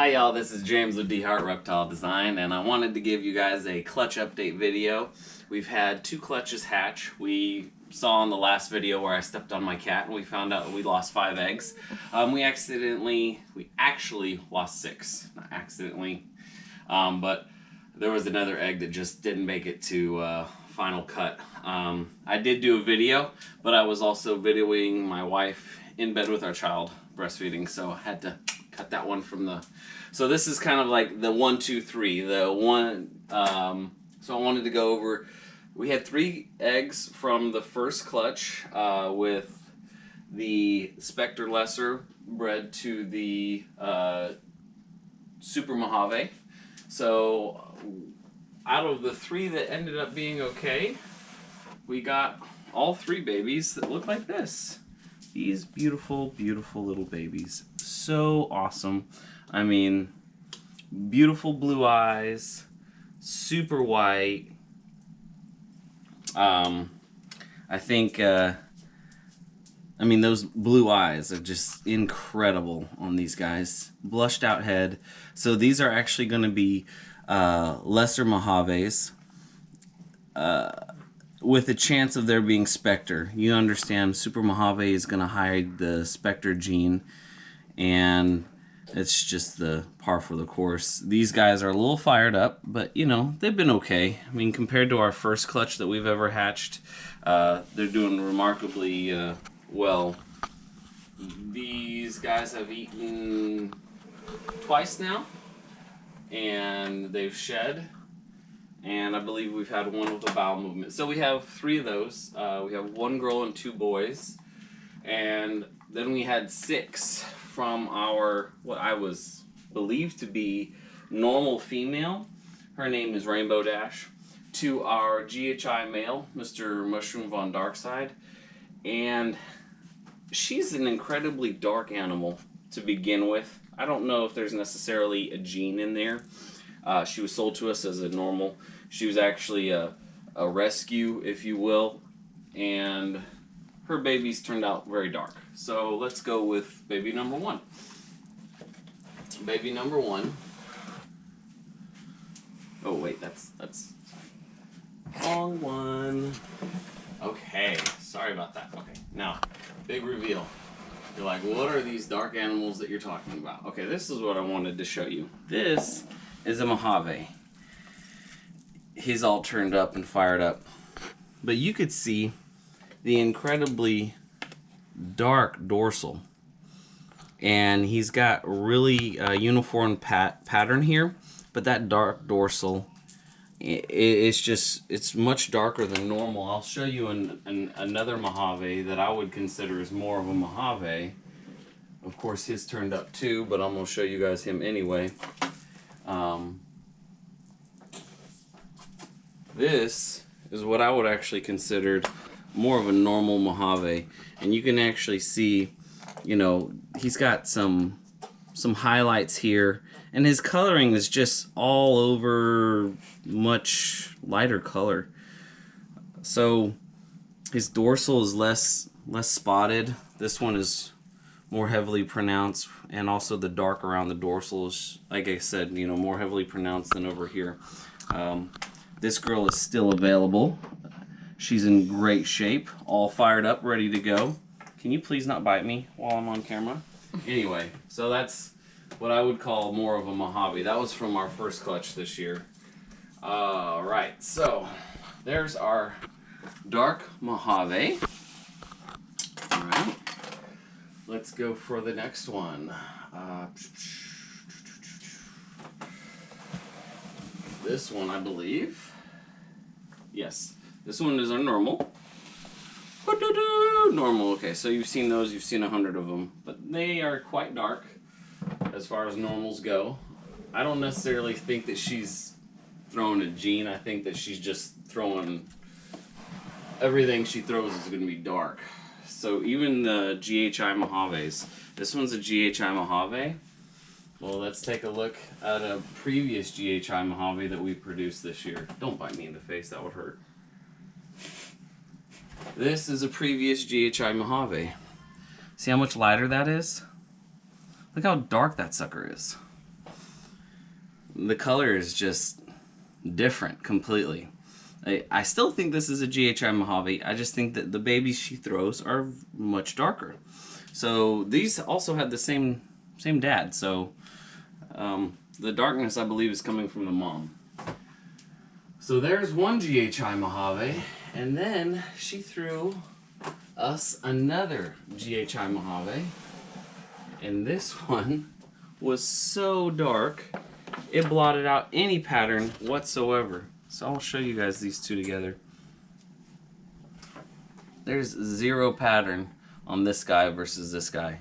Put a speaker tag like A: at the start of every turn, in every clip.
A: Hi y'all, this is James with Reptile Design, and I wanted to give you guys a clutch update video. We've had 2 clutches hatch. We saw in the last video where I stepped on my cat and we found out we lost 5 eggs. We actually lost 6, not accidentally, but there was another egg that just didn't make it to final cut. I did do a video, but I was also videoing my wife in bed with our child breastfeeding, so I had to cut that one from the... So this is kind of like the 1, 2, 3. The one, so I wanted to go over, we had 3 eggs from the first clutch with the Specter lesser bred to the Super Mojave. So out of the 3 that ended up being okay, we got all 3 babies that look like this. These beautiful, beautiful little babies. So awesome. I mean, beautiful blue eyes, super white. I think, I mean, those blue eyes are just incredible on these guys. Blushed out head. So these are actually going to be lesser Mojaves. With a chance of there being Specter. You understand, Super Mojave is going to hide the Specter gene, and it's just the par for the course. These guys are a little fired up, but you know, they've been okay. I mean, compared to our first clutch that we've ever hatched, they're doing remarkably well. These guys have eaten twice now, and they've shed. And I believe we've had 1 with a bowel movement. So we have 3 of those. We have 1 girl and 2 boys. And then we had 6 from our, what I was believed to be normal female. Her name is Rainbow Dash. To our GHI male, Mr. Mushroom von Darkside. And she's an incredibly dark animal to begin with. I don't know if there's necessarily a gene in there. She was sold to us as a normal. She was actually a rescue, if you will, and her babies turned out very dark. So let's go with baby number 1. Baby number 1. Oh wait, that's wrong one. Okay, sorry about that. Okay, now big reveal. You're like, what are these dark animals that you're talking about? Okay, this is what I wanted to show you. This is a Mojave. He's all turned up and fired up. But you could see the incredibly dark dorsal. And he's got really uniform pattern here. But that dark dorsal, it's much darker than normal. I'll show you another Mojave that I would consider is more of a Mojave. Of course, his turned up too, but I'm going to show you guys him anyway. This is what I would actually consider more of a normal Mojave, and you can actually see, you know, he's got some highlights here, and his coloring is just all over much lighter color. So his dorsal is less spotted. This one is more heavily pronounced, and also the dark around the dorsal is, like I said, you know, more heavily pronounced than over here. This girl is still available. She's in great shape, all fired up, ready to go. Can you please not bite me while I'm on camera? Anyway, so that's what I would call more of a Mojave. That was from our first clutch this year. Alright, so there's our dark Mojave. Alright. Let's go for the next one. This one, I believe. Yes, this one is our normal. Normal, okay, so you've seen those, you've seen 100 of them. But they are quite dark as far as normals go. I don't necessarily think that she's throwing a gene. I think that she's just throwing... Everything she throws is going to be dark. So even the GHI Mojaves. This one's a GHI Mojave. Well, let's take a look at a previous GHI Mojave that we produced this year. Don't bite me in the face, that would hurt. This is a previous GHI Mojave. See how much lighter that is? Look how dark that sucker is. the color is just different completely. I still think this is a GHI Mojave. I just think that the babies she throws are much darker. So these also had the same dad. So the darkness, I believe, is coming from the mom. So there's one GHI Mojave, and then she threw us another GHI Mojave, and this one was so dark it blotted out any pattern whatsoever. So I'll show you guys these two together. There's zero pattern on this guy versus this guy.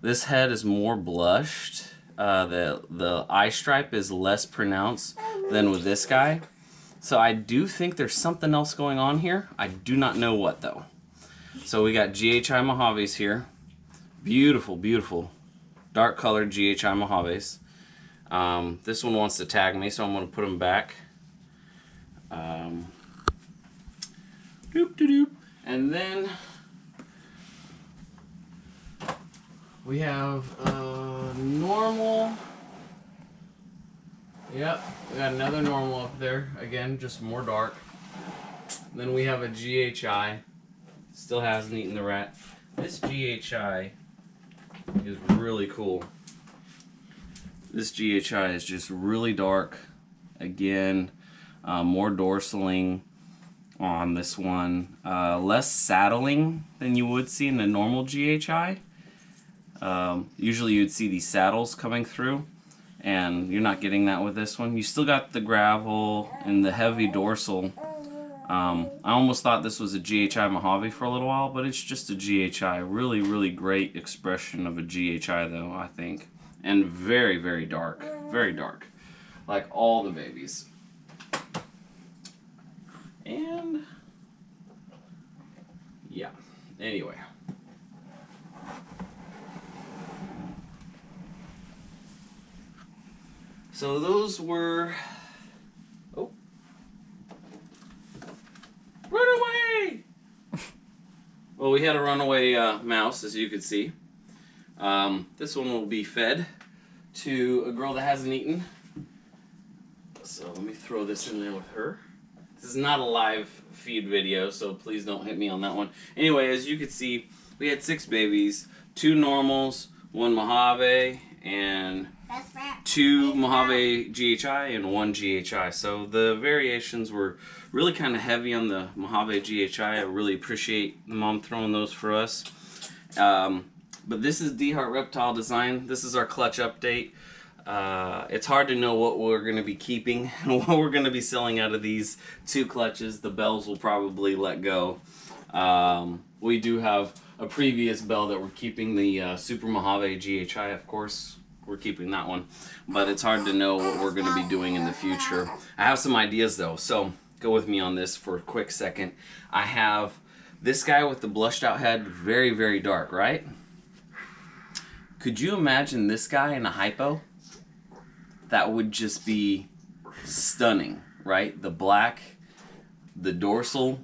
A: This head is more blushed. The eye stripe is less pronounced than with this guy. So I do think there's something else going on here. I do not know what though. So we got GHI Mojaves here. Beautiful, beautiful. Dark colored GHI Mojaves. This one wants to tag me, so I'm going to put him back. Doop, doop, doop. And then we have normal. Yep, we got another normal up there. Again, just more dark. Then we have a GHI. Still hasn't eaten the rat. This GHI is really cool. This GHI is just really dark. Again, more dorsaling on this one. Less saddling than you would see in a normal GHI. Usually you'd see these saddles coming through, and you're not getting that with this one. You still got the gravel and the heavy dorsal. I almost thought this was a GHI Mojave for a little while, but it's just a GHI. Really, really great expression of a GHI though, I think. And very, very dark. Very dark. Like all the babies. And yeah, anyway. So those were, oh, run away! Well, we had a runaway mouse, as you could see. This one will be fed to a girl that hasn't eaten. So let me throw this in there with her. This is not a live feed video, so please don't hit me on that one. Anyway, as you could see, we had 6 babies, 2 normals, 1 Mojave, and 2 Mojave GHI and 1 GHI. So the variations were really kind of heavy on the Mojave GHI. I really appreciate the mom throwing those for us. But this is GHI Reptile Design. This is our clutch update. It's hard to know what we're going to be keeping and what we're going to be selling out of these 2 clutches. The BELs will probably let go. We do have a previous BEL that we're keeping, the Super Mojave GHI, of course. We're keeping that one. But it's hard to know what we're going to be doing in the future. I have some ideas though, so go with me on this for a quick second. I have this guy with the blushed out head, very, very dark, right? Could you imagine this guy in a hypo? That would just be stunning, right? The black, the dorsal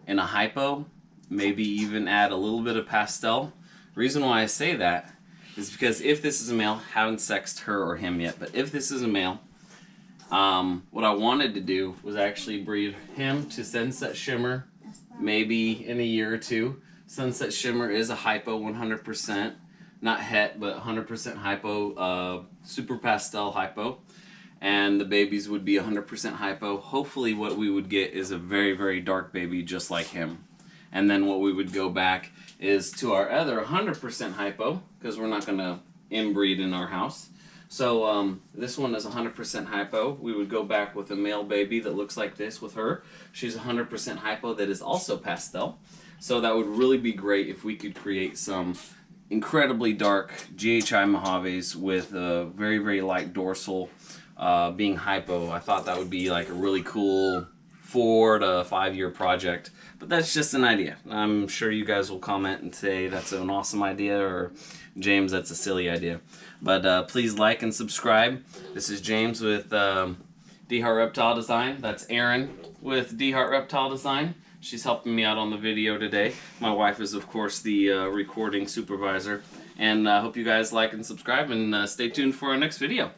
A: in a hypo, maybe even add a little bit of pastel. Reason why I say that is because if this is a male, haven't sexed her or him yet, but if this is a male, what I wanted to do was actually breed him to Sunset Shimmer, maybe in a year or 2. Sunset Shimmer is a hypo 100%. Not het, but 100% hypo, super pastel hypo. And the babies would be 100% hypo. Hopefully what we would get is a very, very dark baby just like him. And then what we would go back is to our other 100% hypo, because we're not going to inbreed in our house. So this one is 100% hypo. We would go back with a male baby that looks like this with her. She's 100% hypo that is also pastel. So that would really be great if we could create some incredibly dark GHI Mojaves with a very, very light dorsal being hypo. I thought that would be like a really cool 4 to 5 year project, but that's just an idea. I'm sure you guys will comment and say that's an awesome idea, or James, that's a silly idea. But please like and subscribe. This is James with GHI Reptile Design. That's Aaron with GHI Reptile Design. She's helping me out on the video today. My wife is, of course, the recording supervisor. And I hope you guys like and subscribe, and stay tuned for our next video.